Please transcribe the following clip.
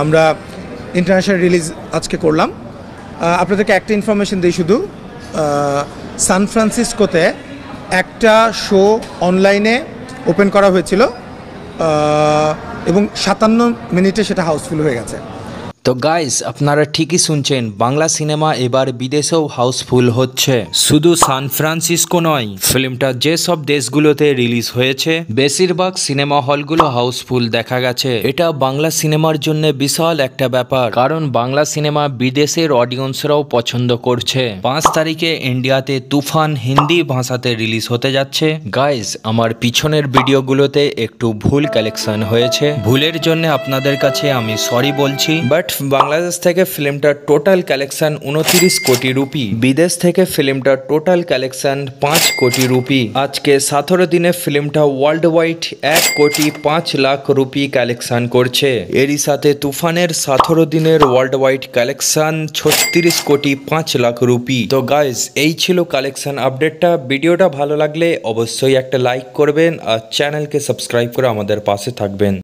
আমরা international release আজকে করলাম। আপনাদেরকে একটা ইনফরমেশন দিই শুধু, সান ফ্রান্সিসকোতে একটা শো অনলাইনে ওপেন করা হয়েছিল এবং 57 মিনিটে সেটা হাউসফুল হয়ে গেছে। তো গাইস, আপনারা ঠিকই শুনছেন, বাংলা সিনেমা এবার বিদেশেও হাউসফুল হচ্ছে। শুধু সান ফ্রান্সিসকো নয়, ফিল্মটা যেসব দেশগুলোতে রিলিজ হয়েছে বেশিরভাগ সিনেমা হলগুলো হাউসফুল দেখা গেছে। এটা বাংলা সিনেমার জন্য বিশাল একটা ব্যাপার, কারণ বাংলা সিনেমা বিদেশের অডিয়েন্সরাও পছন্দ করছে। 5 তারিখে ইন্ডিয়াতে তুফান হিন্দি ভাষাতে রিলিজ হতে যাচ্ছে। গাইস, আমার পিছনের ভিডিওগুলোতে একটু ভুল কালেকশন হয়েছে, ভুলের জন্য আপনাদের কাছে আমি সরি বলছি। বাট বাংলাদেশ থেকে ফিল্মটার টোটাল কালেকশন 29 কোটি রুপি, বিদেশ থেকে ফিল্মটার টোটাল কালেকশন 5 কোটি রুপি। আজকে 17 দিনে ফিল্মটা ওয়ার্ল্ড ওয়াইড 1 কোটি 5 লাখ রুপি কালেকশন করছে। এরই সাথে তুফানের 17 দিনের ওয়ার্ল্ড ওয়াইড কালেকশন 36 কোটি 5 লাখ রুপি। তো গাইজ, এই ছিল কালেকশন আপডেটটা। ভিডিওটা ভালো লাগলে অবশ্যই একটা লাইক করবেন আর চ্যানেলকে সাবস্ক্রাইব করে আমাদের পাশে থাকবেন।